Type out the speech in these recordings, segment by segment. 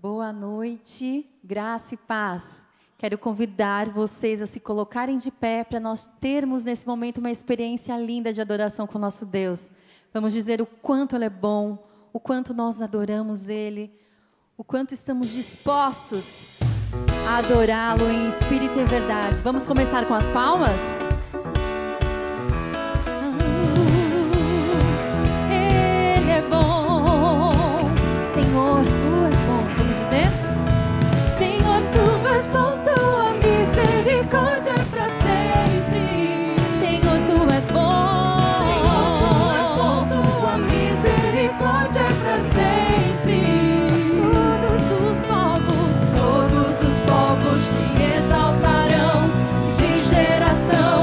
Boa noite, graça e paz. Quero convidar vocês a se colocarem de pé para nós termos nesse momento uma experiência linda de adoração com o nosso Deus. Vamos dizer o quanto Ele é bom, o quanto nós adoramos Ele, o quanto estamos dispostos a adorá-lo em espírito e em verdade. Vamos começar com as palmas? Ele é bom, Senhor, Tu és bom. Vamos dizer? Senhor, Tu és bom, Tua misericórdia é para sempre. Senhor, Tu és bom. Senhor, Tu és bom, Tua misericórdia é para sempre. Todos os povos te exaltarão de geração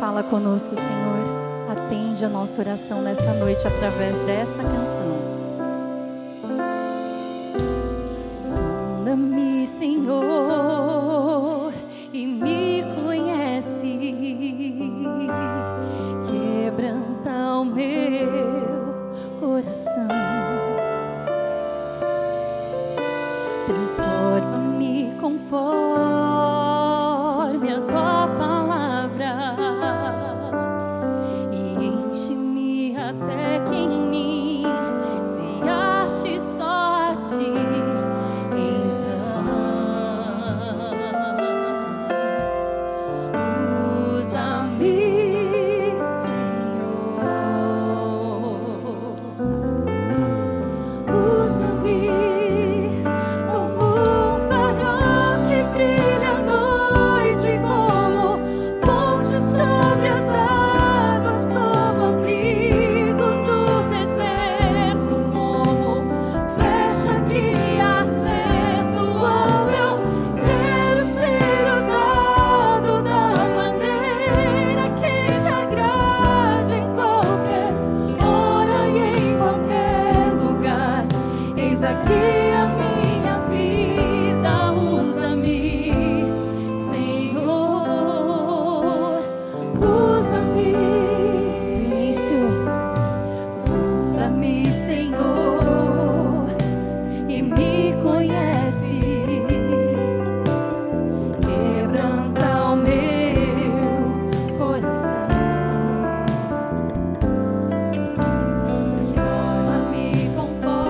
Fala conosco, Senhor. Atende a nossa oração nesta noite através dessa canção. Sonda-me, Senhor, e me conhece. Quebranta o meu coração. Transforma-me conforme a tua palavra e enche-me até que em mim se ache só a ti. Então usa-me, Senhor, usa-me como um farol que brilha à noite, como ponte sobre as águas, como abrigo no deserto, como flecha que acerto. Oh, eu quero ser usado da maneira que te agrade, em qualquer hora e em qualquer lugar. Eis aqui a minha vida, usa-me, Senhor, usa-me. Isso. Sonda-me, Senhor, e me conhece. Quebranta o meu coração. Transforma-me conforme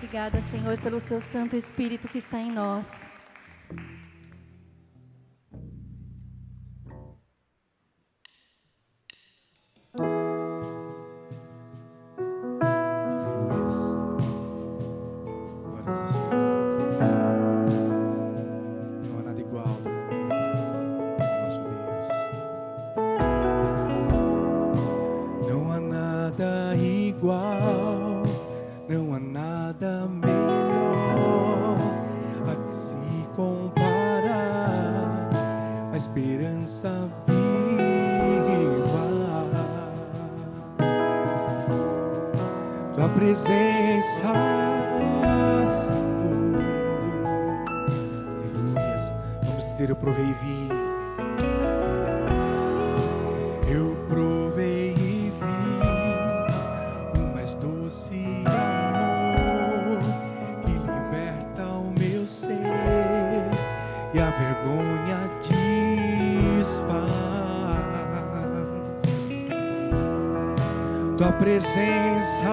Obrigada, Senhor, pelo seu Santo Espírito que está em nós. Não há nada melhor a que se comparar, a esperança viva, tua presença, Senhor. Aleluia. Vamos dizer: eu provei e vi. Eu provei e vi o mais doce amor que liberta o meu ser e a vergonha desfaz. Tua presença.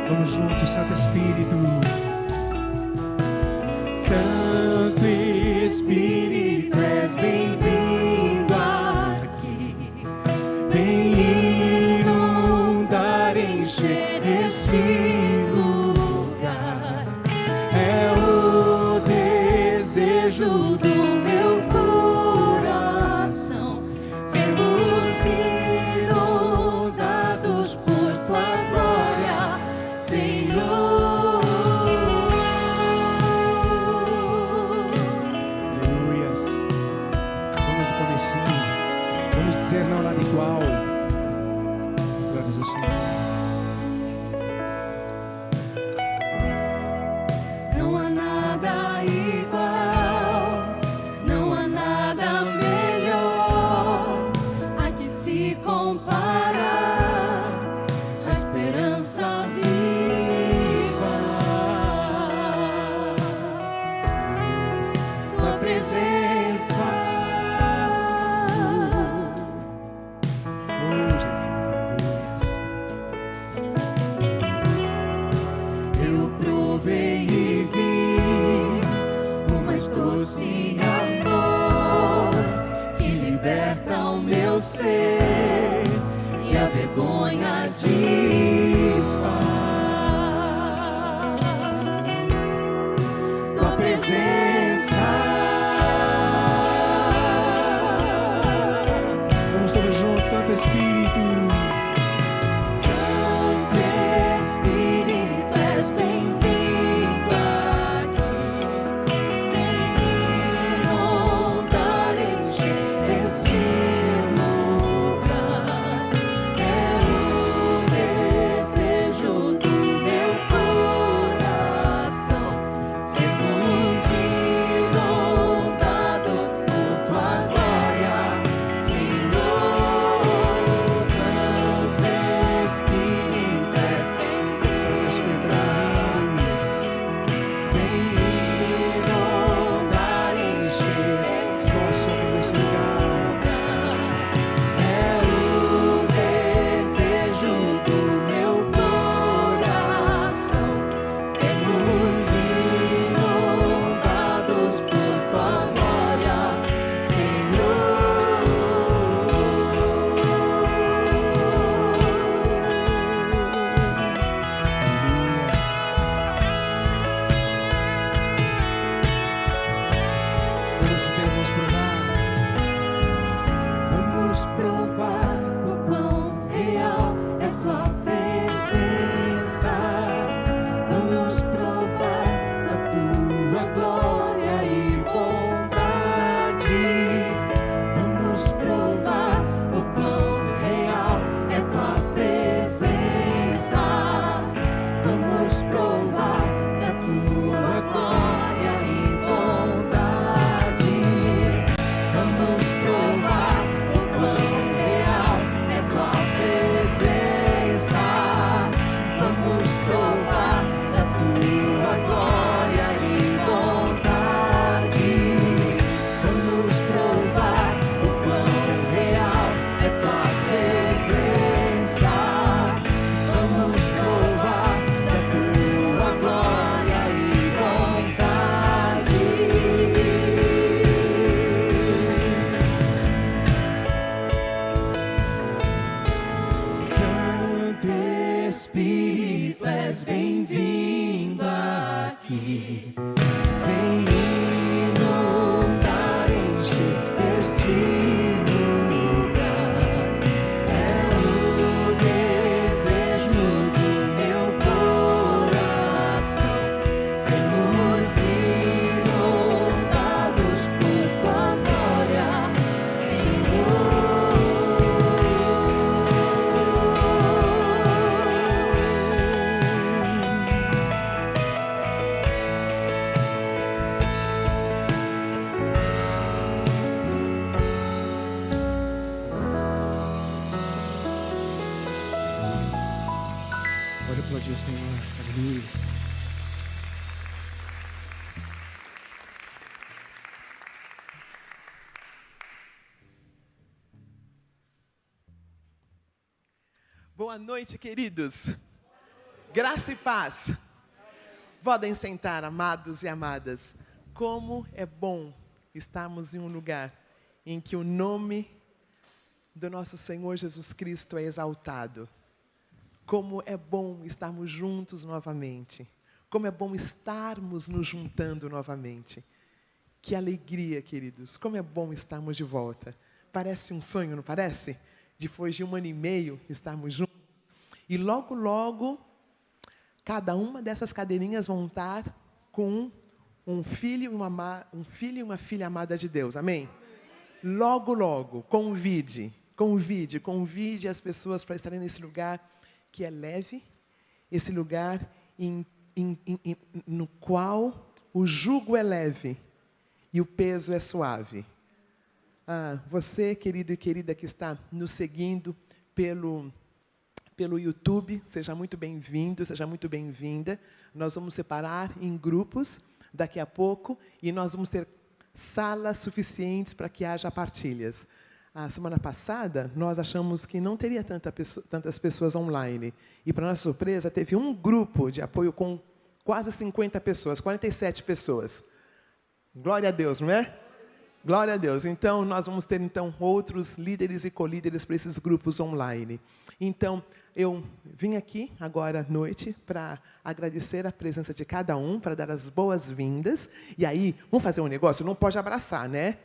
Vamos juntos, Santo Espírito. Santo Espírito, és bem-vindo aqui. Vem inundar, encher este lugar. É o desejo do meu coração, sermos inundados por tua glória, Senhor. Não há nada igual. Glórias ao Senhor. és bem-vindo aqui. Vem inundar, encher este lugar. É o desejo do meu coração. Sermos inundados por tua glória, Pode aplaudir o Senhor. Aleluia. Boa noite, queridos. Graça e paz. Podem sentar, amados e amadas. Como é bom estarmos em um lugar em que o nome do nosso Senhor Jesus Cristo é exaltado. Como é bom estarmos juntos novamente. Como é bom estarmos nos juntando novamente. Que alegria, queridos. Como é bom estarmos de volta. Parece um sonho, não parece? Depois de 1 ano e meio estarmos juntos. E logo, logo, cada uma dessas cadeirinhas vão estar com um filho e uma filha amada de Deus. Amém? Logo, logo, convide as pessoas para estarem nesse lugar que é leve, esse lugar no qual o jugo é leve e o peso é suave. Você, querido e querida, que está nos seguindo pelo YouTube, seja muito bem-vindo, seja muito bem-vinda. Nós vamos separar em grupos daqui a pouco e nós vamos ter salas suficientes para que haja partilhas. A semana passada, nós achamos que não teria tantas pessoas online. E, para nossa surpresa, teve um grupo de apoio com quase 50 pessoas, 47 pessoas. Glória a Deus, não é? Glória a Deus. Então, nós vamos ter outros líderes e colíderes para esses grupos online. Então, eu vim aqui agora à noite para agradecer a presença de cada um, para dar as boas-vindas. E aí, vamos fazer um negócio? Não pode abraçar, né?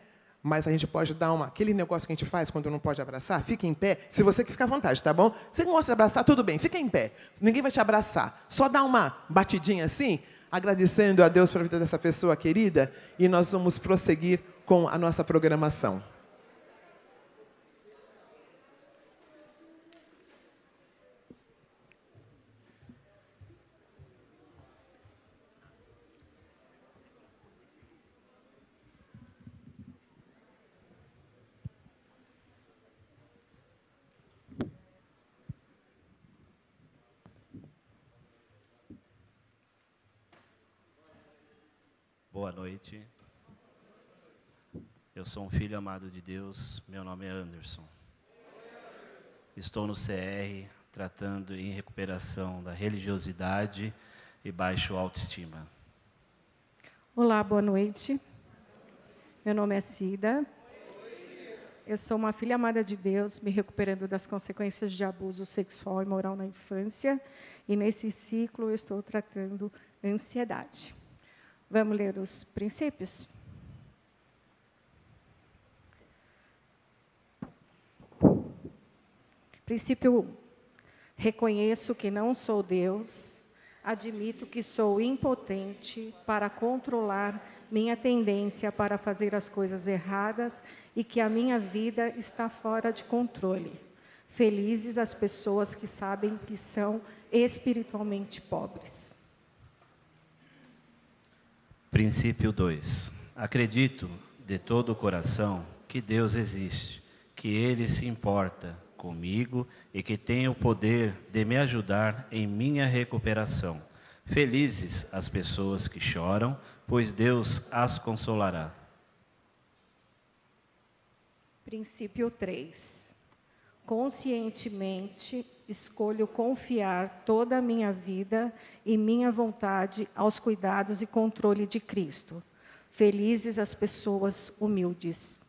Mas a gente pode dar aquele negócio que a gente faz quando não pode abraçar, fica em pé, se você que fica à vontade, tá bom? Você gosta de abraçar, tudo bem, fica em pé. Ninguém vai te abraçar. Só dá uma batidinha assim, agradecendo a Deus pela vida dessa pessoa querida, e nós vamos prosseguir com a nossa programação. Boa noite. Eu sou um filho amado de Deus, meu nome é Anderson. Estou no CR, tratando em recuperação da religiosidade e baixa autoestima. Olá, boa noite. Meu nome é Cida. Eu sou uma filha amada de Deus, me recuperando das consequências de abuso sexual e moral na infância. E nesse ciclo eu estou tratando ansiedade. Vamos ler os princípios? Princípio 1. Reconheço que não sou Deus, admito que sou impotente para controlar minha tendência para fazer as coisas erradas e que a minha vida está fora de controle. Felizes as pessoas que sabem que são espiritualmente pobres. Princípio 2. Acredito de todo o coração que Deus existe, que Ele se importa comigo e que tem o poder de me ajudar em minha recuperação. Felizes as pessoas que choram, pois Deus as consolará. Princípio 3. Conscientemente escolho confiar toda a minha vida e minha vontade aos cuidados e controle de Cristo. Felizes as pessoas humildes.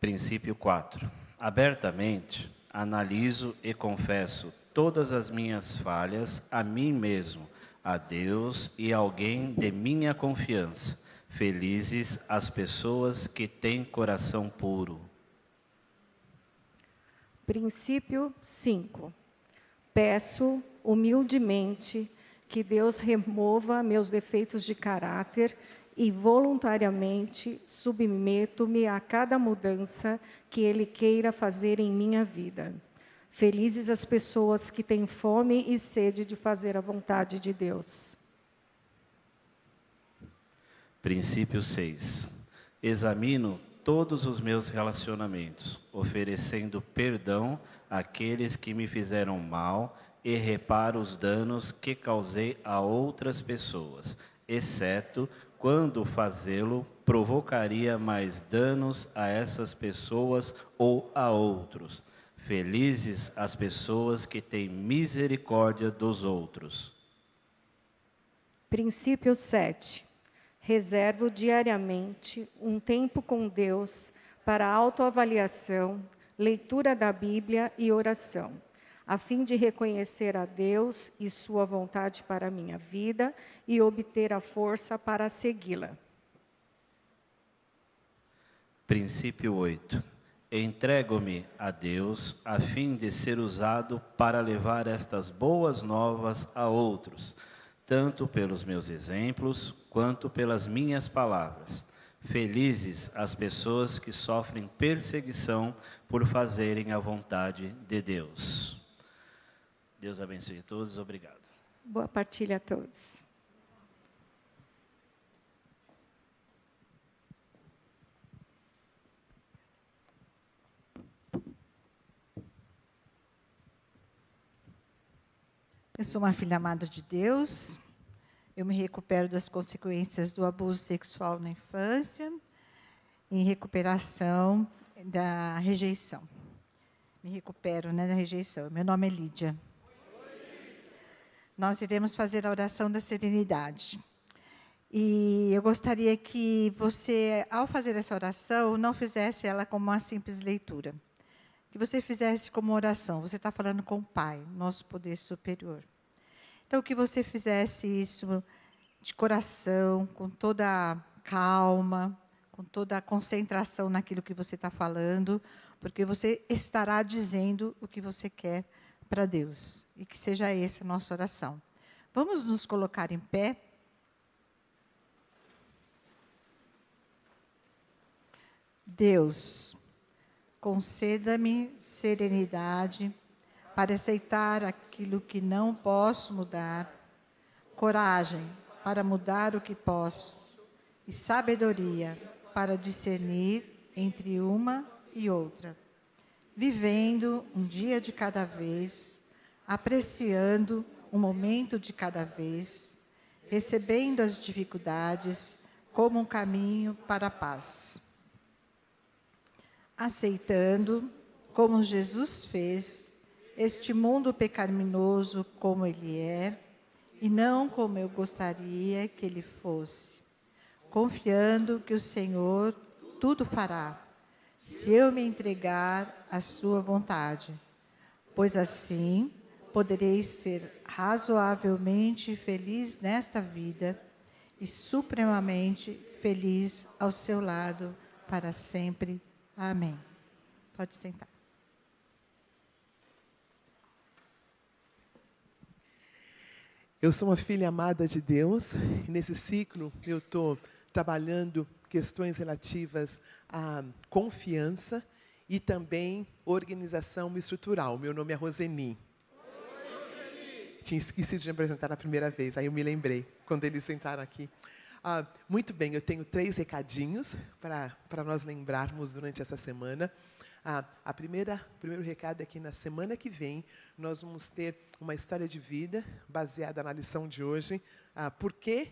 Princípio 4. Abertamente, Analiso e confesso todas as minhas falhas a mim mesmo, a Deus e a alguém de minha confiança. Felizes as pessoas que têm coração puro. Princípio 5. Peço humildemente que Deus remova meus defeitos de caráter e voluntariamente submeto-me a cada mudança que Ele queira fazer em minha vida. Felizes as pessoas que têm fome e sede de fazer a vontade de Deus. Princípio 6. Examino todos os meus relacionamentos, oferecendo perdão àqueles que me fizeram mal e reparo os danos que causei a outras pessoas, exceto quando fazê-lo provocaria mais danos a essas pessoas ou a outros. Felizes as pessoas que têm misericórdia dos outros. Princípio 7. Reservo diariamente um tempo com Deus para autoavaliação, leitura da Bíblia e oração, a fim de reconhecer a Deus e sua vontade para a minha vida e obter a força para segui-la. Princípio 8. Entrego-me a Deus a fim de ser usado para levar estas boas novas a outros, tanto pelos meus exemplos quanto pelas minhas palavras. Felizes as pessoas que sofrem perseguição por fazerem a vontade de Deus. Deus abençoe a todos. Obrigado. Boa partilha a todos. Eu sou uma filha amada de Deus. Eu me recupero das consequências do abuso sexual na infância, em recuperação da rejeição. Me recupero, da rejeição. Meu nome é Lídia. Nós iremos fazer a oração da serenidade. E eu gostaria que você, ao fazer essa oração, não fizesse ela como uma simples leitura. Que você fizesse como oração. Você está falando com o Pai, nosso poder superior. Então, que você fizesse isso de coração, com toda a calma, com toda a concentração naquilo que você está falando, porque você estará dizendo o que você quer para Deus. E que seja essa a nossa oração. Vamos nos colocar em pé. Deus, conceda-me serenidade para aceitar aquilo que não posso mudar, coragem para mudar o que posso e sabedoria para discernir entre uma e outra, vivendo um dia de cada vez, apreciando um momento de cada vez, recebendo as dificuldades como um caminho para a paz, aceitando, como Jesus fez, este mundo pecaminoso como ele é, e não como eu gostaria que ele fosse, confiando que o Senhor tudo fará, se eu me entregar à sua vontade, pois assim poderei ser razoavelmente feliz nesta vida e supremamente feliz ao seu lado para sempre. Amém. Pode sentar. Eu sou uma filha amada de Deus, e nesse ciclo eu estou trabalhando questões relativas à confiança e também organização estrutural. Meu nome é Roseni. Tinha esquecido de me apresentar na primeira vez, aí eu me lembrei, quando eles sentaram aqui. Muito bem, eu tenho 3 recadinhos para nós lembrarmos durante essa semana. O primeiro recado é que na semana que vem nós vamos ter uma história de vida baseada na lição de hoje. Por quê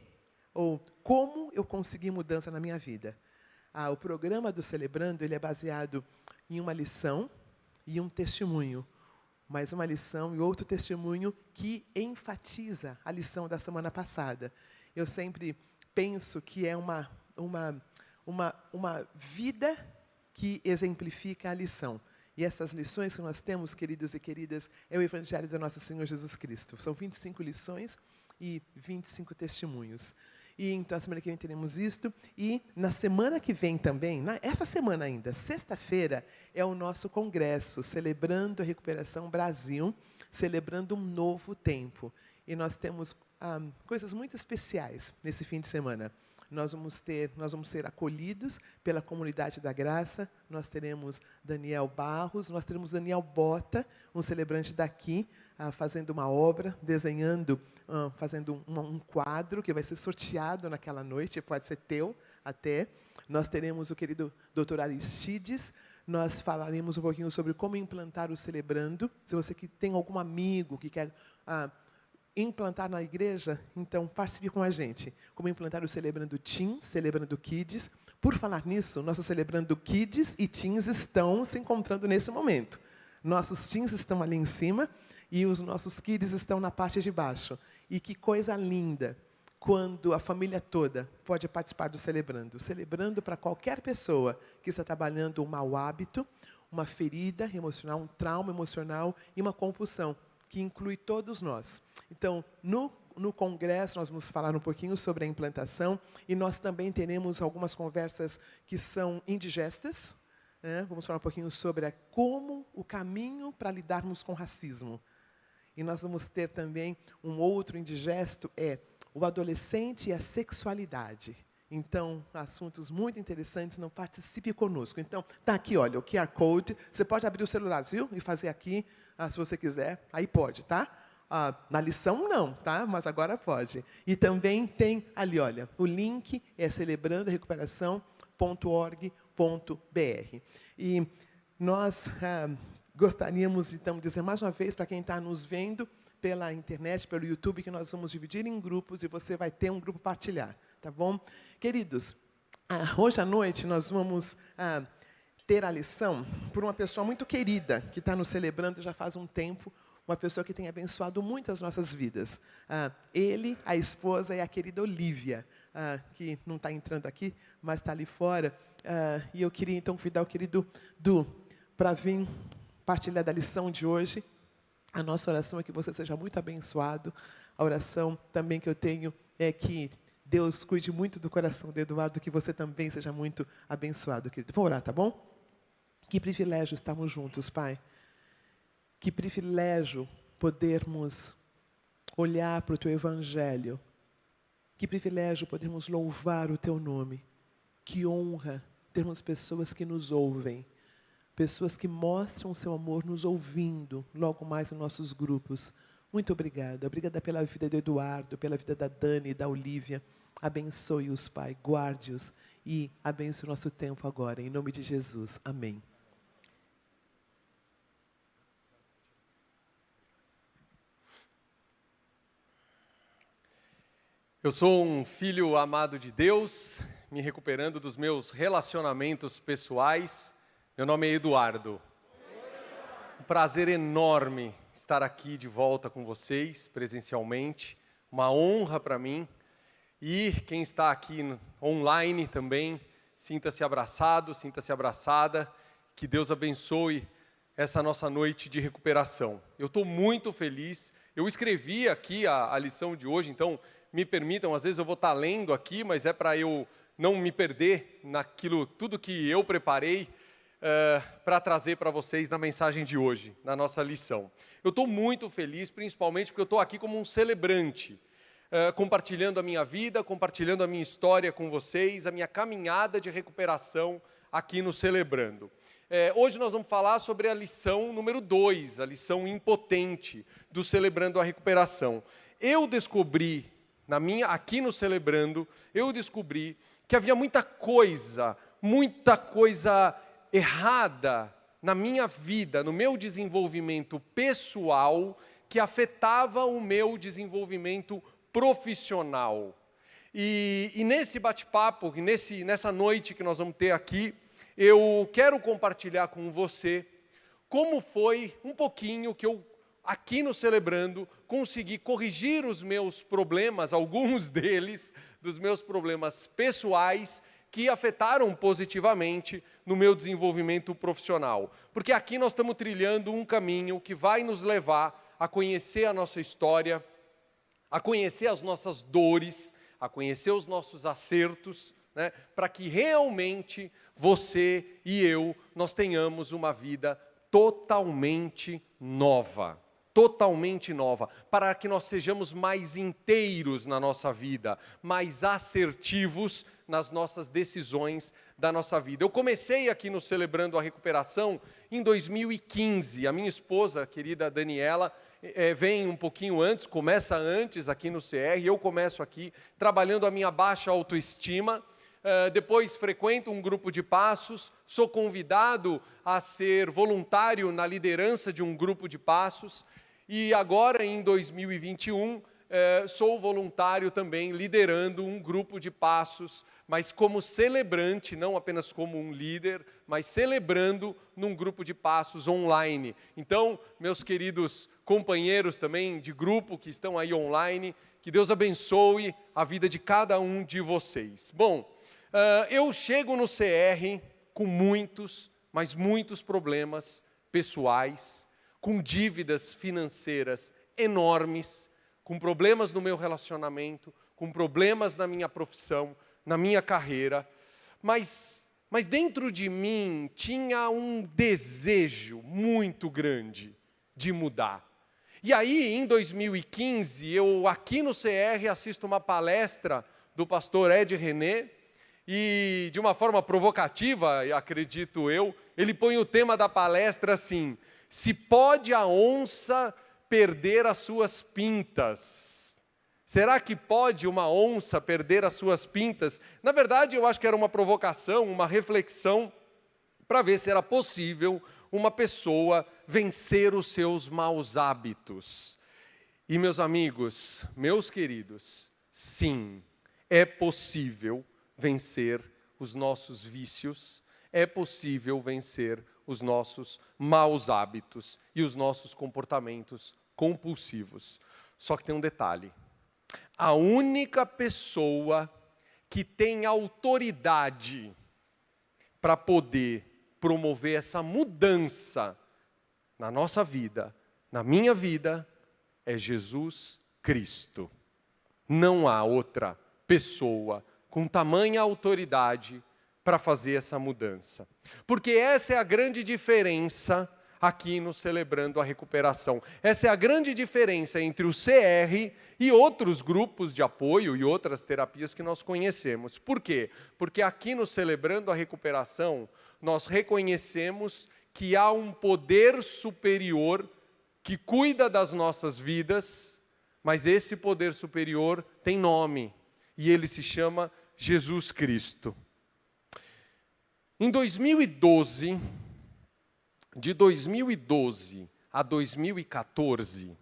ou como eu consegui mudança na minha vida. O programa do Celebrando ele é baseado em uma lição e um testemunho. Mais uma lição e outro testemunho que enfatiza a lição da semana passada. Eu sempre penso que é uma vida que exemplifica a lição. E essas lições que nós temos, queridos e queridas, é o Evangelho do nosso Senhor Jesus Cristo. São 25 lições e 25 testemunhos. E então, a semana que vem teremos isto. E na semana que vem também, essa semana ainda, sexta-feira, é o nosso congresso, celebrando a Recuperação Brasil, celebrando um novo tempo. E nós temos coisas muito especiais nesse fim de semana. Nós vamos ser acolhidos pela Comunidade da Graça, nós teremos Daniel Barros, nós teremos Daniel Bota, um celebrante daqui, fazendo uma obra, desenhando, fazendo um quadro que vai ser sorteado naquela noite, pode ser teu até. Nós teremos o querido Dr. Aristides, nós falaremos um pouquinho sobre como implantar o Celebrando. Se você que tem algum amigo que quer implantar na igreja, então participe com a gente. Como implantar o Celebrando Teens, Celebrando Kids. Por falar nisso, nossos Celebrando Kids e Teens estão se encontrando nesse momento. Nossos Teens estão ali em cima e os nossos Kids estão na parte de baixo. E que coisa linda quando a família toda pode participar do Celebrando. Celebrando para qualquer pessoa que está trabalhando um mau hábito, uma ferida emocional, um trauma emocional e uma compulsão, que inclui todos nós. Então, no congresso, nós vamos falar um pouquinho sobre a implantação e nós também teremos algumas conversas que são indigestas. Vamos falar um pouquinho sobre como o caminho para lidarmos com racismo. E nós vamos ter também um outro indigesto, o adolescente e a sexualidade. Então, assuntos muito interessantes, não participe conosco. Então, está aqui, olha, o QR Code. Você pode abrir o celular, viu? E fazer aqui, se você quiser. Aí pode, tá? Na lição, não, tá? Mas agora pode. E também tem ali, olha, o link é celebrandorecuperação.org.br. E nós gostaríamos, então, de dizer mais uma vez, para quem está nos vendo pela internet, pelo YouTube, que nós vamos dividir em grupos e você vai ter um grupo partilhar. Tá bom? Queridos, hoje à noite nós vamos ter a lição por uma pessoa muito querida, que está nos celebrando já faz um tempo, uma pessoa que tem abençoado muito as nossas vidas. Ele, a esposa e a querida Olívia, que não está entrando aqui, mas está ali fora. E eu queria então convidar o querido Du para vir partilhar da lição de hoje. A nossa oração é que você seja muito abençoado. A oração também que eu tenho é que Deus cuide muito do coração de Eduardo, que você também seja muito abençoado, querido. Vou orar, tá bom? Que privilégio estarmos juntos, Pai. Que privilégio podermos olhar para o Teu Evangelho. Que privilégio podermos louvar o Teu nome. Que honra termos pessoas que nos ouvem. Pessoas que mostram o seu amor nos ouvindo, logo mais nos nossos grupos. Muito obrigada. Obrigada pela vida do Eduardo, pela vida da Dani e da Olívia. Abençoe-os, Pai, guarde-os e abençoe o nosso tempo agora, em nome de Jesus. Amém. Eu sou um filho amado de Deus, me recuperando dos meus relacionamentos pessoais. Meu nome é Eduardo. Um prazer enorme estar aqui de volta com vocês, presencialmente. Uma honra para mim. E quem está aqui online também, sinta-se abraçado, sinta-se abraçada. Que Deus abençoe essa nossa noite de recuperação. Eu estou muito feliz. Eu escrevi aqui a lição de hoje, então me permitam, às vezes eu vou estar lendo aqui, mas é para eu não me perder naquilo, tudo que eu preparei para trazer para vocês na mensagem de hoje, na nossa lição. Eu estou muito feliz, principalmente porque eu estou aqui como um celebrante, compartilhando a minha vida, compartilhando a minha história com vocês, a minha caminhada de recuperação aqui no Celebrando. Hoje nós vamos falar sobre a lição número 2, a lição impotente do Celebrando a Recuperação. Eu descobri, aqui no Celebrando, eu descobri que havia muita coisa errada na minha vida, no meu desenvolvimento pessoal, que afetava o meu desenvolvimento profissional. E nesse bate-papo, nessa noite que nós vamos ter aqui, eu quero compartilhar com você como foi um pouquinho que eu, aqui no Celebrando, consegui corrigir os meus problemas, alguns deles, dos meus problemas pessoais, que afetaram positivamente no meu desenvolvimento profissional. Porque aqui nós estamos trilhando um caminho que vai nos levar a conhecer a nossa história, a conhecer as nossas dores, a conhecer os nossos acertos, né, para que realmente você e eu, nós tenhamos uma vida totalmente nova. Totalmente nova, para que nós sejamos mais inteiros na nossa vida, mais assertivos nas nossas decisões da nossa vida. Eu comecei aqui no Celebrando a Recuperação em 2015. A minha esposa, a querida Daniela, vem um pouquinho antes, começa antes aqui no CR. Eu começo aqui trabalhando a minha baixa autoestima. Depois frequento um grupo de passos, sou convidado a ser voluntário na liderança de um grupo de passos. E agora, em 2021, sou voluntário também, liderando um grupo de passos, mas como celebrante, não apenas como um líder, mas celebrando num grupo de passos online. Então, meus queridos companheiros também de grupo que estão aí online, que Deus abençoe a vida de cada um de vocês. Bom, eu chego no CR com muitos, mas muitos problemas pessoais, com dívidas financeiras enormes, com problemas no meu relacionamento, com problemas na minha profissão, na minha carreira, mas dentro de mim tinha um desejo muito grande de mudar. E aí, em 2015, eu aqui no CR assisto uma palestra do pastor Ed René, e de uma forma provocativa, acredito eu, ele põe o tema da palestra assim: se pode a onça perder as suas pintas? Será que pode uma onça perder as suas pintas? Na verdade, eu acho que era uma provocação, uma reflexão, para ver se era possível uma pessoa vencer os seus maus hábitos. E meus amigos, meus queridos, sim, é possível vencer os nossos vícios, é possível vencer os nossos maus hábitos e os nossos comportamentos compulsivos. Só que tem um detalhe: a única pessoa que tem autoridade para poder promover essa mudança na nossa vida, na minha vida, é Jesus Cristo. Não há outra pessoa com tamanha autoridade para fazer essa mudança. Porque essa é a grande diferença aqui no Celebrando a Recuperação. Essa é a grande diferença entre o CR e outros grupos de apoio e outras terapias que nós conhecemos. Por quê? Porque aqui no Celebrando a Recuperação, nós reconhecemos que há um poder superior que cuida das nossas vidas, mas esse poder superior tem nome, e ele se chama Jesus Cristo. Em 2012, de 2012 a 2014,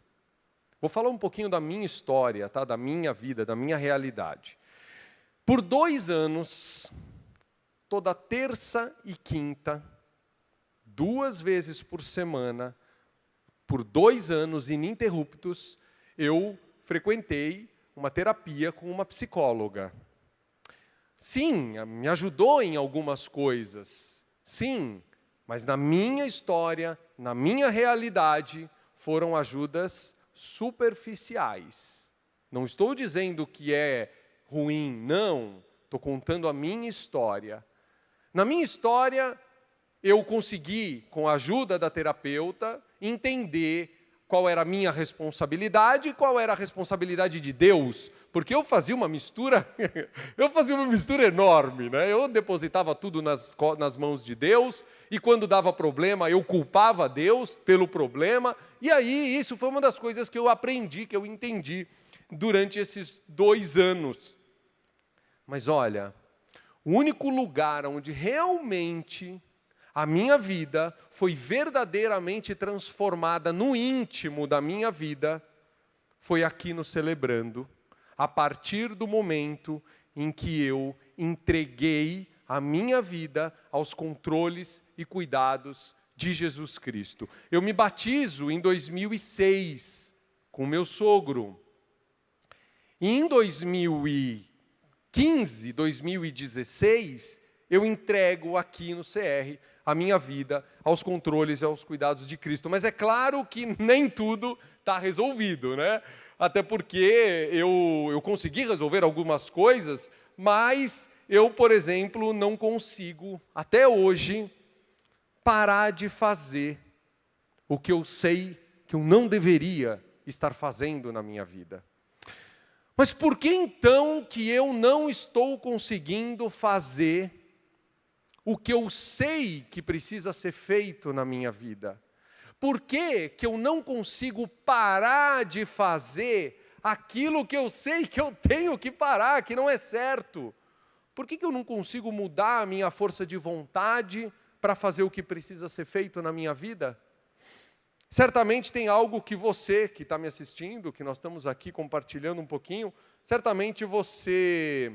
vou falar um pouquinho da minha história, tá? Da minha vida, da minha realidade. Por 2 anos, toda terça e quinta, 2 vezes por semana, por 2 anos ininterruptos, eu frequentei uma terapia com uma psicóloga. Sim, me ajudou em algumas coisas, sim, mas na minha história, na minha realidade, foram ajudas superficiais. Não estou dizendo que é ruim, não, estou contando a minha história. Na minha história, eu consegui, com a ajuda da terapeuta, entender qual era a minha responsabilidade e qual era a responsabilidade de Deus, porque eu fazia uma mistura, enorme, né? Eu depositava tudo nas mãos de Deus, e quando dava problema, eu culpava Deus pelo problema, e aí isso foi uma das coisas que eu aprendi, que eu entendi durante esses 2 anos. Mas olha, o único lugar onde realmente a minha vida foi verdadeiramente transformada no íntimo da minha vida, foi aqui no Celebrando, a partir do momento em que eu entreguei a minha vida aos controles e cuidados de Jesus Cristo. Eu me batizo em 2006 com meu sogro. E em 2015, 15, 2016, eu entrego aqui no CR a minha vida aos controles e aos cuidados de Cristo. Mas é claro que nem tudo está resolvido, né? Até porque eu consegui resolver algumas coisas, mas eu, por exemplo, não consigo, até hoje, parar de fazer o que eu sei que eu não deveria estar fazendo na minha vida. Mas por que então que eu não estou conseguindo fazer o que eu sei que precisa ser feito na minha vida? Por que que eu não consigo parar de fazer aquilo que eu sei que eu tenho que parar, que não é certo? Por que que eu não consigo mudar a minha força de vontade para fazer o que precisa ser feito na minha vida? Certamente tem algo que você que está me assistindo, que nós estamos aqui compartilhando um pouquinho, certamente você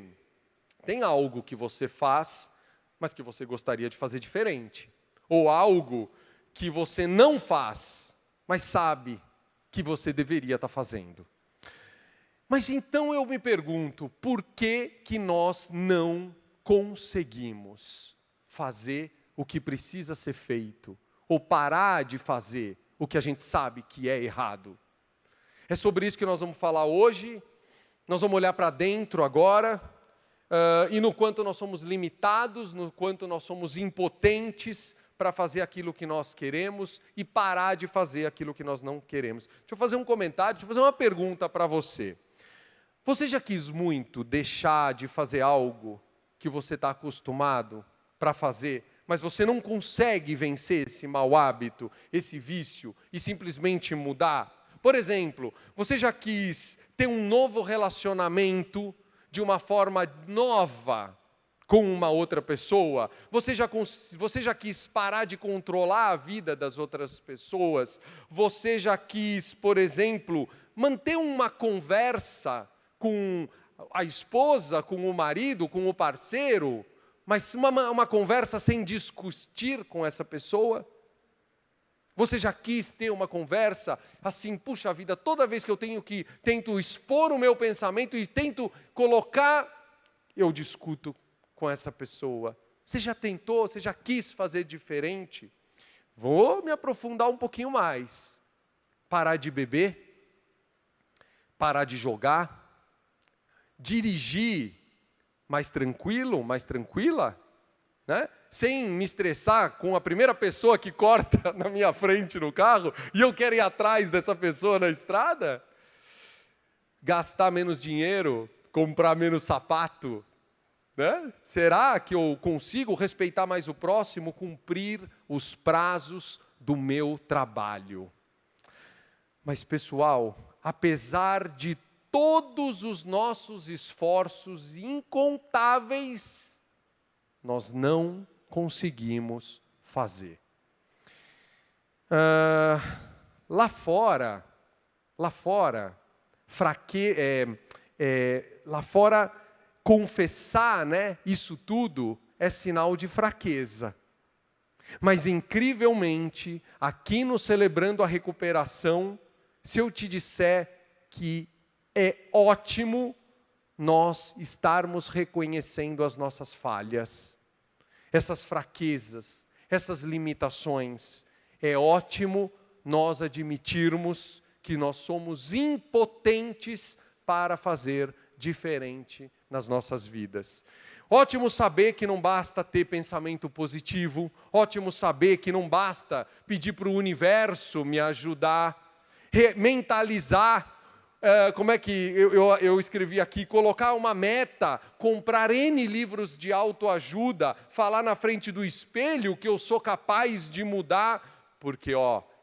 tem algo que você faz, mas que você gostaria de fazer diferente. Ou algo que você não faz, mas sabe que você deveria estar fazendo. Mas então eu me pergunto, por que que nós não conseguimos fazer o que precisa ser feito? Ou parar de fazer o que a gente sabe que é errado? É sobre isso que nós vamos falar hoje. Nós vamos olhar para dentro agora, e no quanto nós somos limitados, no quanto nós somos impotentes para fazer aquilo que nós queremos e parar de fazer aquilo que nós não queremos. Deixa eu fazer um comentário, deixa eu fazer uma pergunta para você. Você já quis muito deixar de fazer algo que você está acostumado para fazer, mas você não consegue vencer esse mau hábito, esse vício, e simplesmente mudar? Por exemplo, você já quis ter um novo relacionamento de uma forma nova com uma outra pessoa? Você já quis parar de controlar a vida das outras pessoas? Você já quis, por exemplo, manter uma conversa com a esposa, com o marido, com o parceiro, mas uma conversa sem discutir com essa pessoa? Você já quis ter uma conversa assim, puxa vida, toda vez que eu tento expor o meu pensamento e tento colocar, eu discuto com essa pessoa? Você já tentou, você já quis fazer diferente? Vou me aprofundar um pouquinho mais. Parar de beber, parar de jogar, dirigir mais tranquilo, mais tranquila, né? Sem me estressar com a primeira pessoa que corta na minha frente no carro e eu quero ir atrás dessa pessoa na estrada. Gastar menos dinheiro, comprar menos sapato, né? Será que eu consigo respeitar mais o próximo, cumprir os prazos do meu trabalho? Mas, pessoal, apesar de todos os nossos esforços incontáveis, nós não conseguimos fazer. Lá fora, confessar, né, isso tudo é sinal de fraqueza. Mas, incrivelmente, aqui no Celebrando a Recuperação, se eu te disser que é ótimo nós estarmos reconhecendo as nossas falhas, essas fraquezas, essas limitações. É ótimo nós admitirmos que nós somos impotentes para fazer diferente nas nossas vidas. Ótimo saber que não basta ter pensamento positivo, ótimo saber que não basta pedir para o universo me ajudar, mentalizar. Como é que eu escrevi aqui? Colocar uma meta, comprar N livros de autoajuda, falar na frente do espelho que eu sou capaz de mudar, porque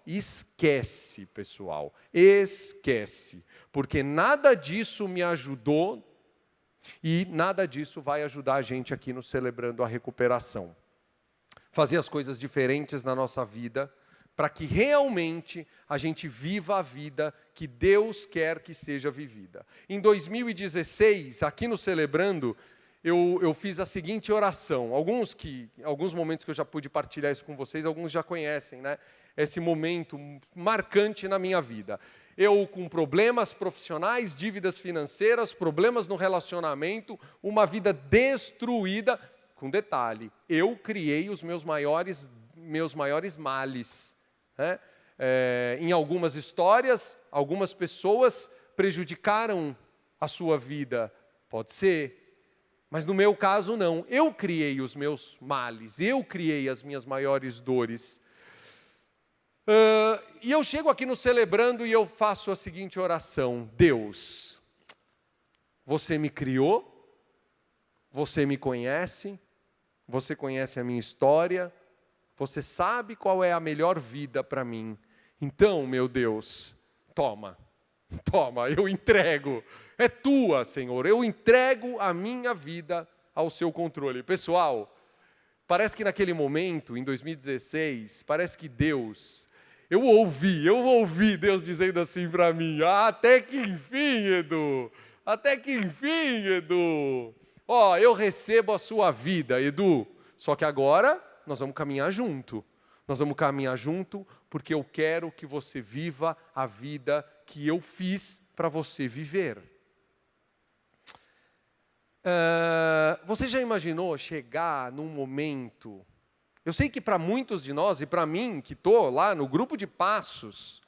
esquece, pessoal, esquece, porque nada disso me ajudou e nada disso vai ajudar a gente aqui no Celebrando a Recuperação. Fazer as coisas diferentes na nossa vida, para que realmente a gente viva a vida que Deus quer que seja vivida. Em 2016, aqui no Celebrando, eu fiz a seguinte oração. Alguns momentos que eu já pude partilhar isso com vocês, alguns já conhecem, né? Esse momento marcante na minha vida. Eu com problemas profissionais, dívidas financeiras, problemas no relacionamento, uma vida destruída. Com detalhe, eu criei os meus maiores males, né? Em algumas histórias, algumas pessoas prejudicaram a sua vida, pode ser. Mas no meu caso, não. Eu criei os meus males, eu criei as minhas maiores dores. E eu chego aqui no Celebrando e eu faço a seguinte oração: Deus, você me criou, você me conhece, você conhece a minha história, você sabe qual é a melhor vida para mim. Então, meu Deus, toma, eu entrego. É tua, Senhor, eu entrego a minha vida ao seu controle. Pessoal, parece que naquele momento, em 2016, parece que Deus, eu ouvi Deus dizendo assim para mim: até que enfim, Edu, ó, eu recebo a sua vida, Edu, só que agora nós vamos caminhar junto. Nós vamos caminhar junto porque eu quero que você viva a vida que eu fiz para você viver. Você já imaginou chegar num momento... Eu sei que para muitos de nós, e para mim, que estou lá no grupo de passos,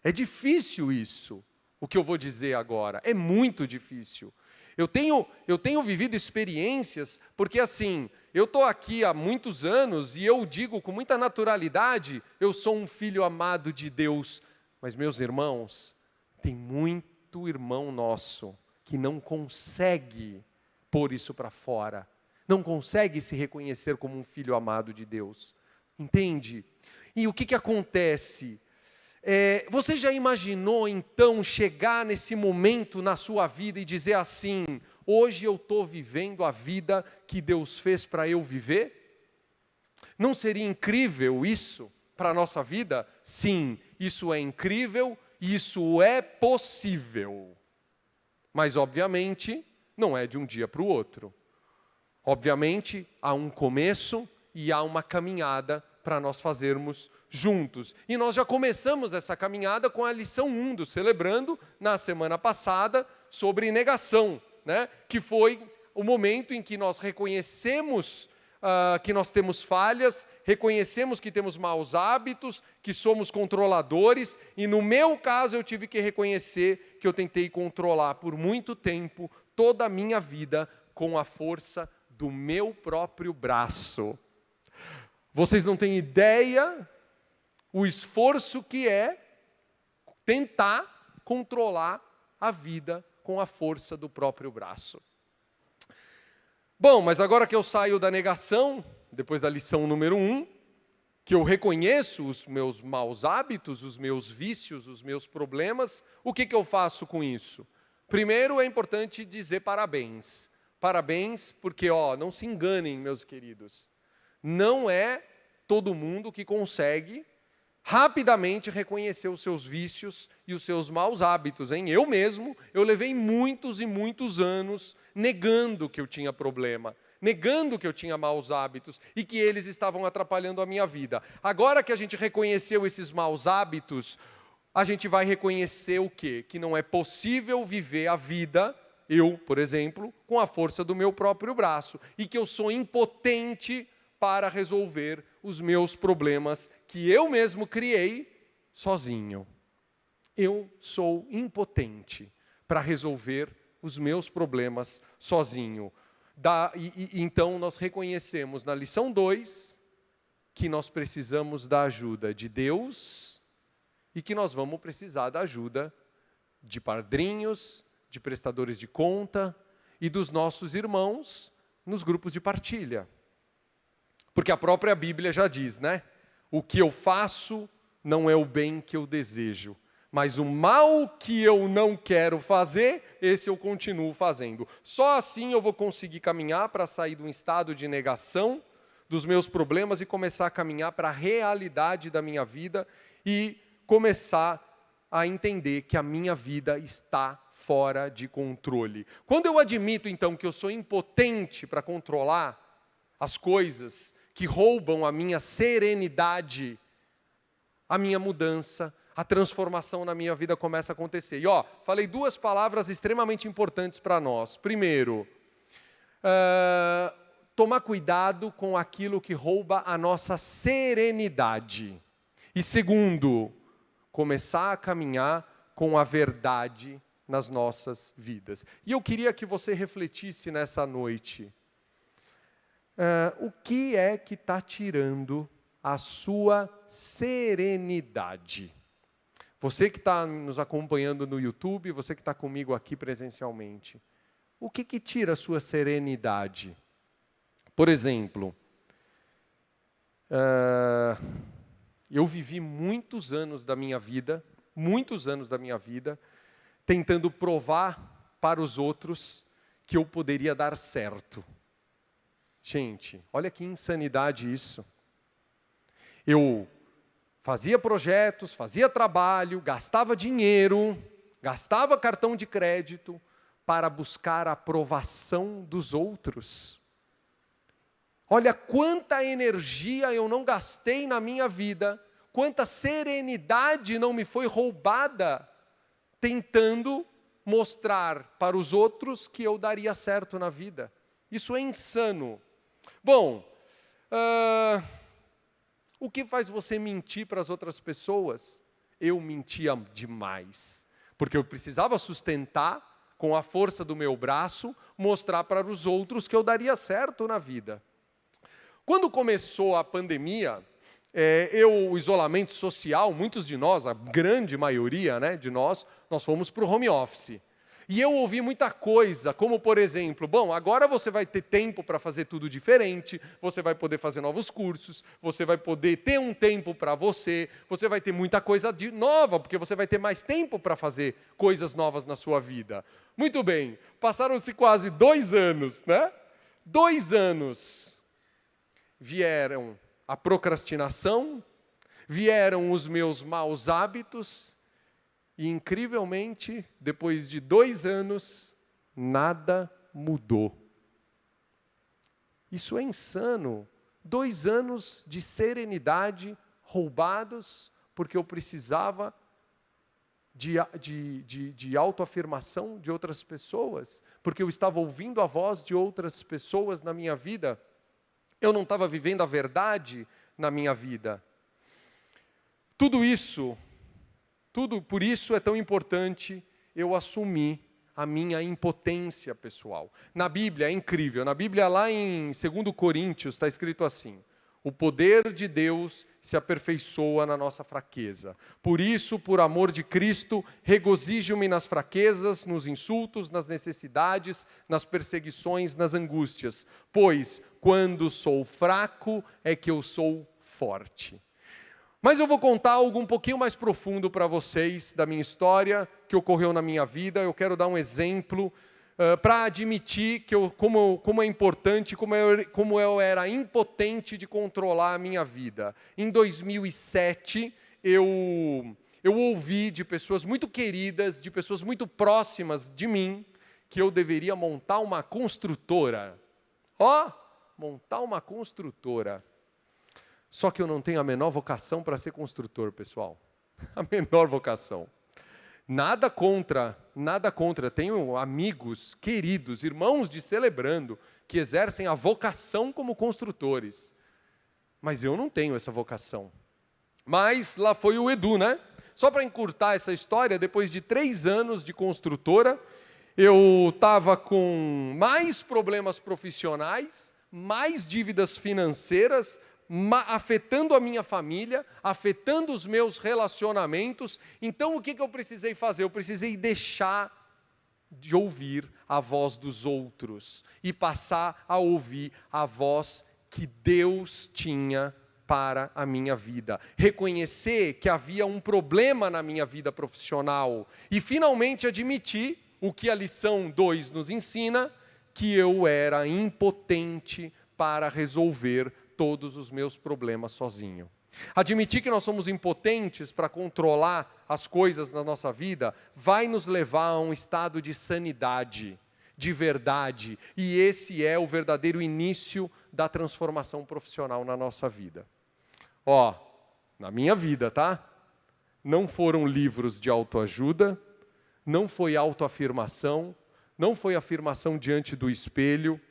é difícil isso, o que eu vou dizer agora. É muito difícil. Eu tenho vivido experiências, porque assim, eu estou aqui há muitos anos e eu digo com muita naturalidade, eu sou um filho amado de Deus. Mas, meus irmãos, tem muito irmão nosso que não consegue pôr isso para fora, não consegue se reconhecer como um filho amado de Deus. Entende? E o que acontece? Você já imaginou, então, chegar nesse momento na sua vida e dizer assim: hoje eu estou vivendo a vida que Deus fez para eu viver? Não seria incrível isso para a nossa vida? Sim, isso é incrível, isso é possível. Mas, obviamente, não é de um dia para o outro. Obviamente, há um começo e há uma caminhada para nós fazermos juntos. E nós já começamos essa caminhada com a lição 1 do Celebrando, na semana passada, sobre negação, né? Que foi o momento em que nós reconhecemos que nós temos falhas, reconhecemos que temos maus hábitos, que somos controladores, e no meu caso eu tive que reconhecer que eu tentei controlar por muito tempo toda a minha vida com a força do meu próprio braço. Vocês não têm ideia o esforço que é tentar controlar a vida com a força do próprio braço. Bom, mas agora que eu saio da negação, depois da lição número 1, que eu reconheço os meus maus hábitos, os meus vícios, os meus problemas, o que eu faço com isso? Primeiro é importante dizer parabéns. Parabéns porque, não se enganem, meus queridos. Não é todo mundo que consegue rapidamente reconhecer os seus vícios e os seus maus hábitos, hein? Eu mesmo, eu levei muitos e muitos anos negando que eu tinha problema, negando que eu tinha maus hábitos e que eles estavam atrapalhando a minha vida. Agora que a gente reconheceu esses maus hábitos, a gente vai reconhecer o quê? Que não é possível viver a vida, eu, por exemplo, com a força do meu próprio braço, e que eu sou impotente para resolver os meus problemas que eu mesmo criei sozinho. Eu sou impotente para resolver os meus problemas sozinho. Então nós reconhecemos na lição 2 que nós precisamos da ajuda de Deus e que nós vamos precisar da ajuda de padrinhos, de prestadores de conta e dos nossos irmãos nos grupos de partilha. Porque a própria Bíblia já diz, né? O que eu faço não é o bem que eu desejo, mas o mal que eu não quero fazer, esse eu continuo fazendo. Só assim eu vou conseguir caminhar para sair de um estado de negação dos meus problemas e começar a caminhar para a realidade da minha vida e começar a entender que a minha vida está fora de controle. Quando eu admito, então, que eu sou impotente para controlar as coisas que roubam a minha serenidade, a minha mudança, a transformação na minha vida começa a acontecer. E falei duas palavras extremamente importantes para nós. Primeiro, tomar cuidado com aquilo que rouba a nossa serenidade. E segundo, começar a caminhar com a verdade nas nossas vidas. E eu queria que você refletisse nessa noite. O que é que está tirando a sua serenidade? Você que está nos acompanhando no YouTube, você que está comigo aqui presencialmente. O que tira a sua serenidade? Por exemplo, eu vivi muitos anos da minha vida, tentando provar para os outros que eu poderia dar certo. Gente, olha que insanidade isso. Eu fazia projetos, fazia trabalho, gastava dinheiro, gastava cartão de crédito para buscar a aprovação dos outros. Olha quanta energia eu não gastei na minha vida, quanta serenidade não me foi roubada, tentando mostrar para os outros que eu daria certo na vida. Isso é insano. Bom, o que faz você mentir para as outras pessoas? Eu mentia demais, porque eu precisava sustentar com a força do meu braço, mostrar para os outros que eu daria certo na vida. Quando começou a pandemia, o isolamento social, muitos de nós, a grande maioria de nós fomos para o home office. E eu ouvi muita coisa, como por exemplo, agora você vai ter tempo para fazer tudo diferente, você vai poder fazer novos cursos, você vai poder ter um tempo para você vai ter muita coisa nova, porque você vai ter mais tempo para fazer coisas novas na sua vida. Muito bem, passaram-se quase 2 anos, 2 anos. Vieram a procrastinação, vieram os meus maus hábitos, e incrivelmente, depois de 2 anos, nada mudou. Isso é insano. 2 anos de serenidade roubados, porque eu precisava de autoafirmação de outras pessoas, porque eu estava ouvindo a voz de outras pessoas na minha vida. Eu não estava vivendo a verdade na minha vida. Por isso é tão importante eu assumir a minha impotência pessoal. Na Bíblia, é incrível, na Bíblia lá em 2 Coríntios está escrito assim: o poder de Deus se aperfeiçoa na nossa fraqueza. Por isso, por amor de Cristo, regozijo-me nas fraquezas, nos insultos, nas necessidades, nas perseguições, nas angústias. Pois, quando sou fraco, é que eu sou forte. Mas eu vou contar algo um pouquinho mais profundo para vocês da minha história, que ocorreu na minha vida. Eu quero dar um exemplo para admitir que como é importante, como eu era impotente de controlar a minha vida. Em 2007, eu ouvi de pessoas muito queridas, de pessoas muito próximas de mim, que eu deveria montar uma construtora. Montar uma construtora. Só que eu não tenho a menor vocação para ser construtor, pessoal. A menor vocação. Nada contra. Tenho amigos queridos, irmãos de Celebrando, que exercem a vocação como construtores. Mas eu não tenho essa vocação. Mas lá foi o Edu, Só para encurtar essa história, depois de 3 anos de construtora, eu estava com mais problemas profissionais, mais dívidas financeiras, afetando a minha família, afetando os meus relacionamentos. Então, o que eu precisei fazer? Eu precisei deixar de ouvir a voz dos outros e passar a ouvir a voz que Deus tinha para a minha vida. Reconhecer que havia um problema na minha vida profissional e finalmente admitir o que a lição 2 nos ensina, que eu era impotente para resolver todos os meus problemas sozinho. Admitir que nós somos impotentes para controlar as coisas na nossa vida vai nos levar a um estado de sanidade, de verdade. E esse é o verdadeiro início da transformação profissional na nossa vida. Ó, na minha vida, tá? Não foram livros de autoajuda, não foi autoafirmação, não foi afirmação diante do espelho,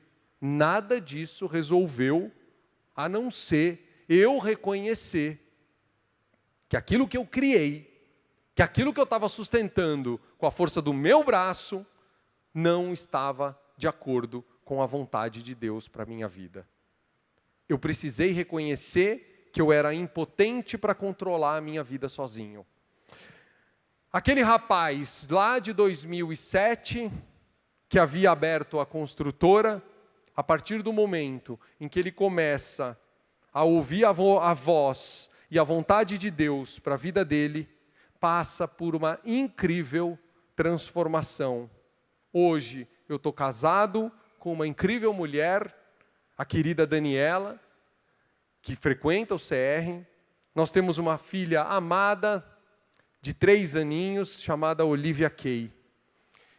nada disso resolveu, a não ser eu reconhecer que aquilo que eu criei, que aquilo que eu estava sustentando com a força do meu braço, não estava de acordo com a vontade de Deus para a minha vida. Eu precisei reconhecer que eu era impotente para controlar a minha vida sozinho. Aquele rapaz lá de 2007, que havia aberto a construtora, a partir do momento em que ele começa a ouvir a voz e a vontade de Deus para a vida dele, passa por uma incrível transformação. Hoje eu estou casado com uma incrível mulher, a querida Daniela, que frequenta o CR. Nós temos uma filha amada, de 3 aninhos, chamada Olivia Kay.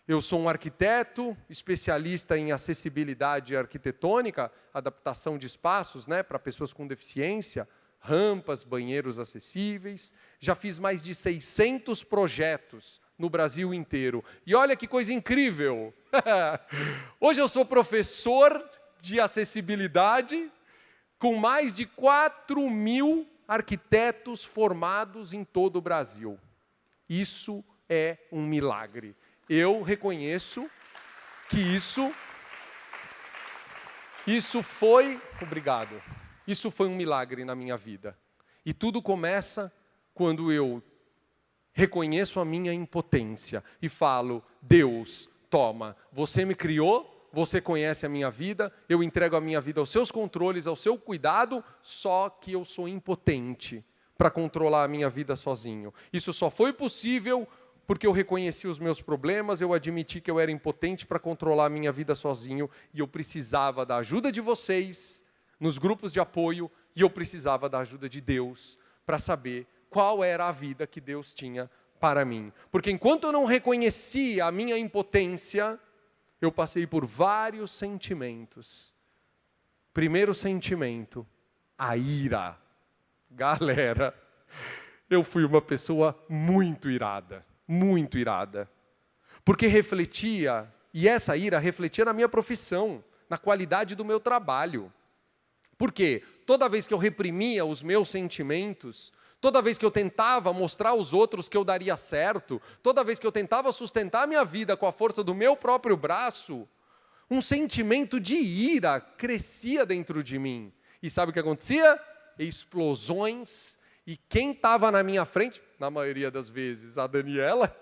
Eu sou um arquiteto, especialista em acessibilidade arquitetônica, adaptação de espaços, né, para pessoas com deficiência, rampas, banheiros acessíveis. Já fiz mais de 600 projetos no Brasil inteiro. E olha que coisa incrível! Hoje eu sou professor de acessibilidade com mais de 4.000 arquitetos formados em todo o Brasil. Isso é um milagre. Eu reconheço que isso foi um milagre na minha vida. E tudo começa quando eu reconheço a minha impotência e falo: Deus, toma, você me criou, você conhece a minha vida, eu entrego a minha vida aos seus controles, ao seu cuidado, só que eu sou impotente para controlar a minha vida sozinho. Isso só foi possível porque eu reconheci os meus problemas, eu admiti que eu era impotente para controlar a minha vida sozinho, e eu precisava da ajuda de vocês, nos grupos de apoio, e eu precisava da ajuda de Deus, para saber qual era a vida que Deus tinha para mim. Porque enquanto eu não reconhecia a minha impotência, eu passei por vários sentimentos. Primeiro sentimento, a ira. Galera, eu fui uma pessoa muito irada. Muito irada, porque refletia, e essa ira refletia na minha profissão, na qualidade do meu trabalho. Por quê? Toda vez que eu reprimia os meus sentimentos, toda vez que eu tentava mostrar aos outros que eu daria certo, toda vez que eu tentava sustentar a minha vida com a força do meu próprio braço, um sentimento de ira crescia dentro de mim. E sabe o que acontecia? Explosões. E quem estava na minha frente, na maioria das vezes, a Daniela,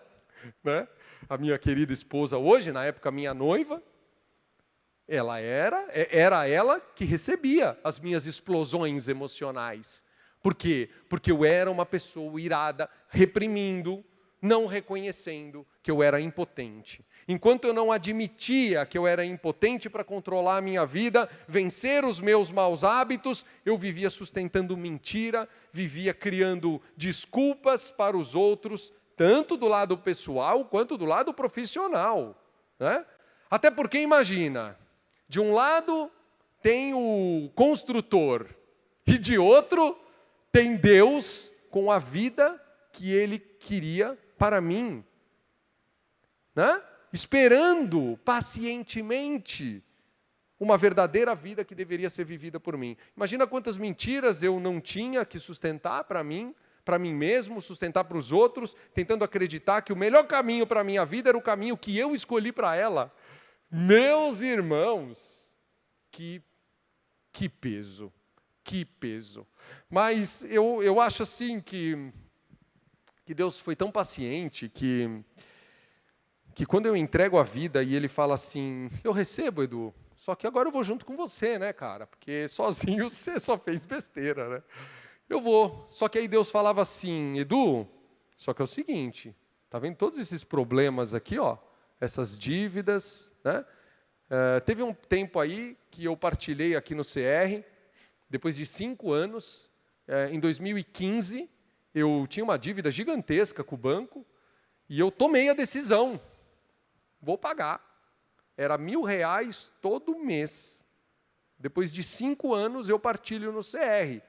né? A minha querida esposa hoje, na época minha noiva, ela era ela que recebia as minhas explosões emocionais. Por quê? Porque eu era uma pessoa irada, reprimindo, não reconhecendo que eu era impotente. Enquanto eu não admitia que eu era impotente para controlar a minha vida, vencer os meus maus hábitos, eu vivia sustentando mentira, vivia criando desculpas para os outros, tanto do lado pessoal quanto do lado profissional, né? Até porque, imagina, de um lado tem o construtor e de outro tem Deus com a vida que Ele queria para mim, né? Esperando pacientemente uma verdadeira vida que deveria ser vivida por mim. Imagina quantas mentiras eu não tinha que sustentar para mim mesmo, sustentar para os outros, tentando acreditar que o melhor caminho para a minha vida era o caminho que eu escolhi para ela. Meus irmãos, que peso, que peso. Mas eu acho assim que Deus foi tão paciente que quando eu entrego a vida e Ele fala assim: eu recebo, Edu, só que agora eu vou junto com você, né, cara? Porque sozinho você só fez besteira, né? Eu vou. Só que aí Deus falava assim: Edu, só que é o seguinte, tá vendo todos esses problemas aqui, ó? Essas dívidas, né? Teve um tempo aí que eu partilhei aqui no CR, depois de 5 anos, em 2015, eu tinha uma dívida gigantesca com o banco e eu tomei a decisão, vou pagar. Era R$1.000 todo mês. Depois de 5 anos eu partilho no CR.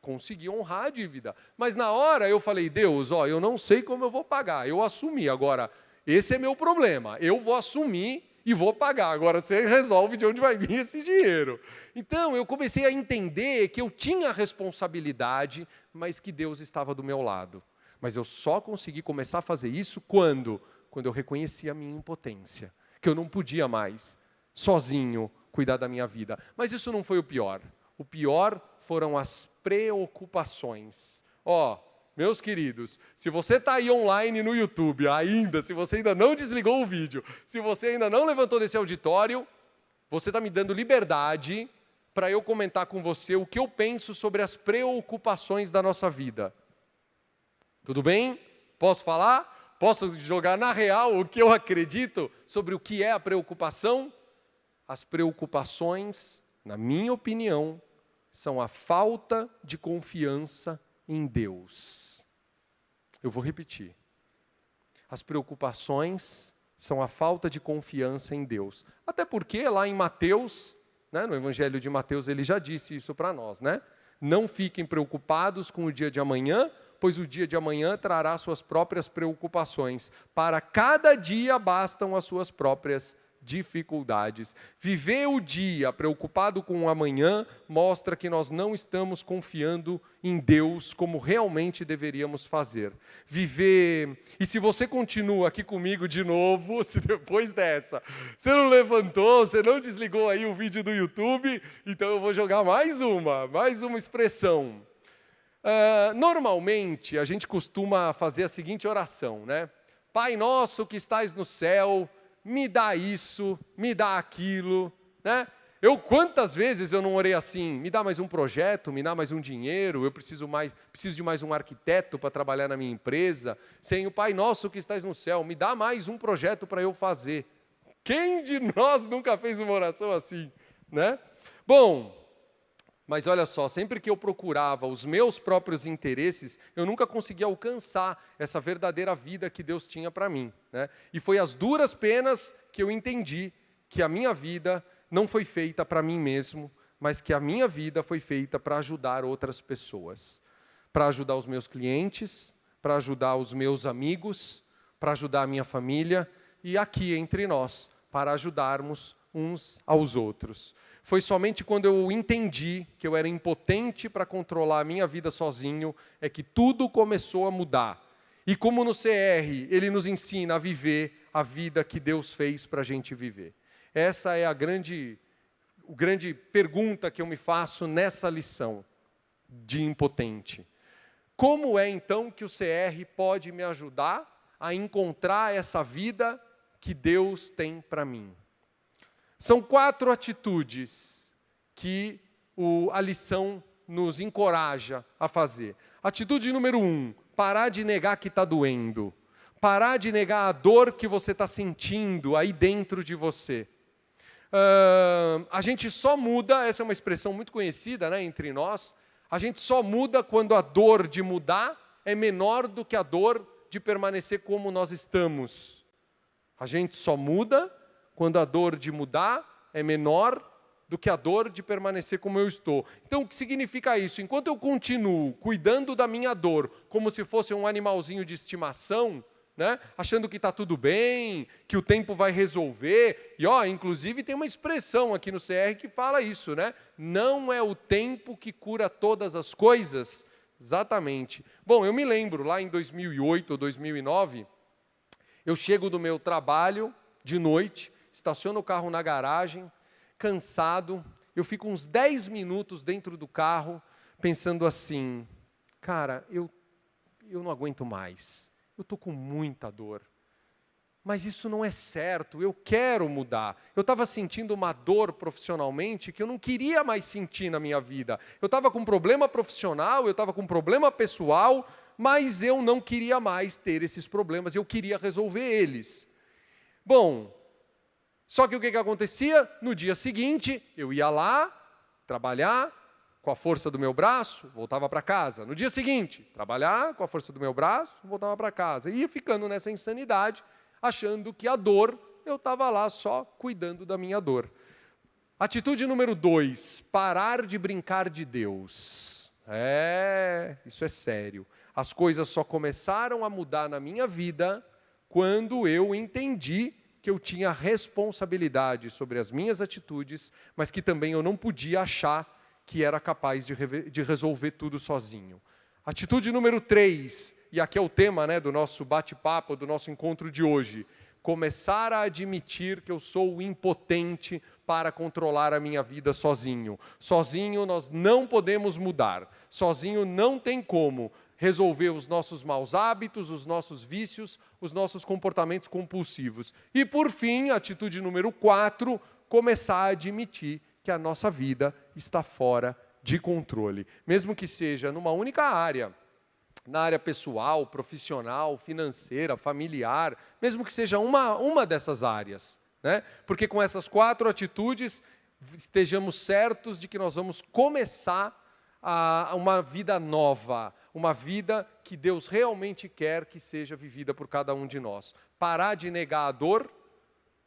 Consegui honrar a dívida. Mas na hora eu falei, Deus, eu não sei como eu vou pagar. Eu assumi. Agora, esse é meu problema. Eu vou assumir e vou pagar. Agora você resolve de onde vai vir esse dinheiro. Então eu comecei a entender que eu tinha responsabilidade, mas que Deus estava do meu lado. Mas eu só consegui começar a fazer isso quando eu reconheci a minha impotência. Que eu não podia mais, sozinho, cuidar da minha vida. Mas isso não foi o pior. O pior foram as preocupações. Meus queridos, se você está aí online no YouTube ainda, se você ainda não desligou o vídeo, se você ainda não levantou desse auditório, você está me dando liberdade para eu comentar com você o que eu penso sobre as preocupações da nossa vida. Tudo bem? Posso falar? Posso jogar na real o que eu acredito sobre o que é a preocupação? As preocupações, na minha opinião, são a falta de confiança em Deus. Eu vou repetir. As preocupações são a falta de confiança em Deus. Até porque lá em Mateus, no Evangelho de Mateus, ele já disse isso para nós, Não fiquem preocupados com o dia de amanhã, pois o dia de amanhã trará suas próprias preocupações. Para cada dia bastam as suas próprias dificuldades. Viver o dia preocupado com o amanhã mostra que nós não estamos confiando em Deus como realmente deveríamos fazer. E se você continua aqui comigo de novo, se depois dessa, você não levantou, você não desligou aí o vídeo do YouTube, então eu vou jogar mais uma expressão. Normalmente, a gente costuma fazer a seguinte oração, Pai nosso que estais no céu, me dá isso, me dá aquilo, Quantas vezes eu não orei assim, me dá mais um projeto, me dá mais um dinheiro, eu preciso de mais um arquiteto para trabalhar na minha empresa. Senhor Pai nosso que estás no céu, me dá mais um projeto para eu fazer. Quem de nós nunca fez uma oração assim, Bom, mas olha só, sempre que eu procurava os meus próprios interesses, eu nunca conseguia alcançar essa verdadeira vida que Deus tinha para mim. E foi às duras penas que eu entendi que a minha vida não foi feita para mim mesmo, mas que a minha vida foi feita para ajudar outras pessoas. Para ajudar os meus clientes, para ajudar os meus amigos, para ajudar a minha família e aqui entre nós, para ajudarmos uns aos outros. Foi somente quando eu entendi que eu era impotente para controlar a minha vida sozinho, é que tudo começou a mudar. E como no CR, ele nos ensina a viver a vida que Deus fez para a gente viver. Essa é a grande pergunta que eu me faço nessa lição de impotente. Como é então que o CR pode me ajudar a encontrar essa vida que Deus tem para mim? São 4 atitudes que a lição nos encoraja a fazer. Atitude número 1, parar de negar que está doendo. Parar de negar a dor que você está sentindo aí dentro de você. A gente só muda, essa é uma expressão muito conhecida entre nós, a gente só muda quando a dor de mudar é menor do que a dor de permanecer como nós estamos. A gente só muda quando a dor de mudar é menor do que a dor de permanecer como eu estou. Então, o que significa isso? Enquanto eu continuo cuidando da minha dor como se fosse um animalzinho de estimação, achando que está tudo bem, que o tempo vai resolver, e inclusive tem uma expressão aqui no CR que fala isso, Não é o tempo que cura todas as coisas. Exatamente. Bom, eu me lembro, lá em 2008 ou 2009, eu chego do meu trabalho de noite, estaciono o carro na garagem, cansado, eu fico uns 10 minutos dentro do carro, pensando assim, cara, eu não aguento mais, eu estou com muita dor, mas isso não é certo, eu quero mudar. Eu estava sentindo uma dor profissionalmente que eu não queria mais sentir na minha vida. Eu estava com um problema profissional, eu estava com um problema pessoal, mas eu não queria mais ter esses problemas, eu queria resolver eles. Bom, só que o que acontecia? No dia seguinte, eu ia lá, trabalhar, com a força do meu braço, voltava para casa. No dia seguinte, trabalhar com a força do meu braço, voltava para casa. E ia ficando nessa insanidade, achando que a dor, eu estava lá só cuidando da minha dor. Atitude número 2, parar de brincar de Deus. Isso é sério. As coisas só começaram a mudar na minha vida quando eu entendi que eu tinha responsabilidade sobre as minhas atitudes, mas que também eu não podia achar que era capaz de resolver tudo sozinho. Atitude número 3, e aqui é o tema, né, do nosso bate-papo, do nosso encontro de hoje. Começar a admitir que eu sou impotente para controlar a minha vida sozinho. Sozinho nós não podemos mudar. Sozinho não tem como resolver os nossos maus hábitos, os nossos vícios, os nossos comportamentos compulsivos. E por fim, atitude número 4, começar a admitir que a nossa vida está fora de controle. Mesmo que seja numa única área. Na área pessoal, profissional, financeira, familiar, mesmo que seja uma dessas áreas, né? Porque com essas 4 atitudes, estejamos certos de que nós vamos começar uma vida nova, uma vida que Deus realmente quer que seja vivida por cada um de nós. Parar de negar a dor,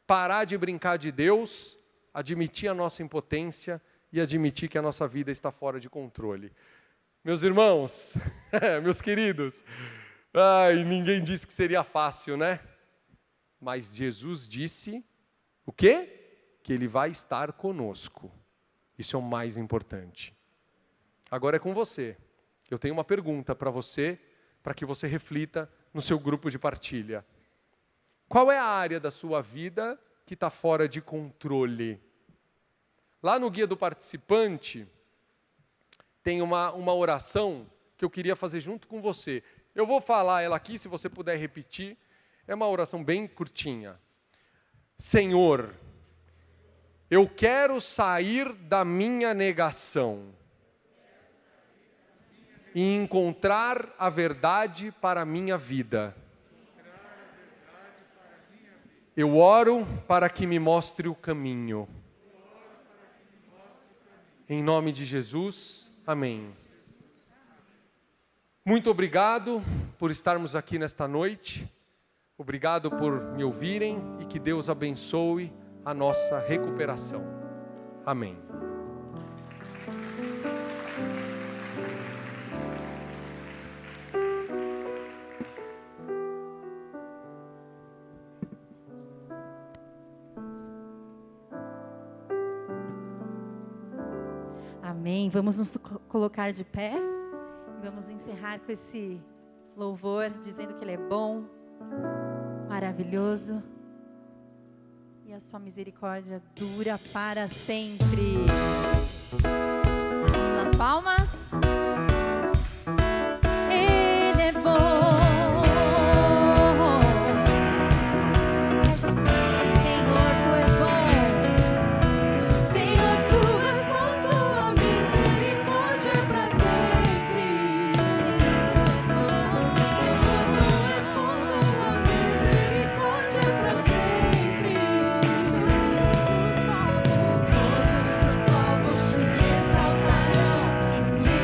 parar de brincar de Deus, admitir a nossa impotência e admitir que a nossa vida está fora de controle. Meus irmãos, meus queridos, ninguém disse que seria fácil, né? Mas Jesus disse o quê? Que Ele vai estar conosco. Isso é o mais importante. Agora é com você. Eu tenho uma pergunta para você, para que você reflita no seu grupo de partilha. Qual é a área da sua vida que está fora de controle? Lá no guia do participante, tem uma oração que eu queria fazer junto com você. Eu vou falar ela aqui, se você puder repetir. É uma oração bem curtinha. Senhor, eu quero sair da minha negação e encontrar a verdade para a minha vida. Eu oro para que me mostre o caminho. Em nome de Jesus. Amém. Muito obrigado por estarmos aqui nesta noite. Obrigado por me ouvirem e que Deus abençoe a nossa recuperação. Amém. Amém. Vamos nos colocar de pé. Vamos encerrar com esse louvor, dizendo que Ele é bom, maravilhoso. E a sua misericórdia dura para sempre. Nas palmas. Ele é bom. Todos os povos te exaltarão, de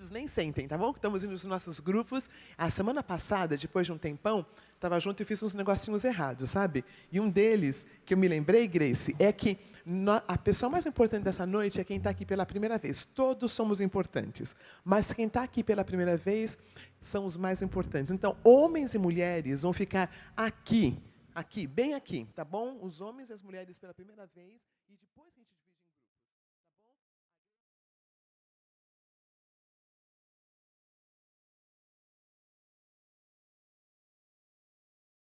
queridos, nem sentem, tá bom? Estamos indo nos nossos grupos. A semana passada, depois de um tempão, estava junto e fiz uns negocinhos errados, sabe? E um deles, que eu me lembrei, Grace, é que a pessoa mais importante dessa noite é quem está aqui pela primeira vez. Todos somos importantes, mas quem está aqui pela primeira vez são os mais importantes. Então, homens e mulheres vão ficar aqui, bem aqui, tá bom? Os homens e as mulheres pela primeira vez, e depois a gente divide em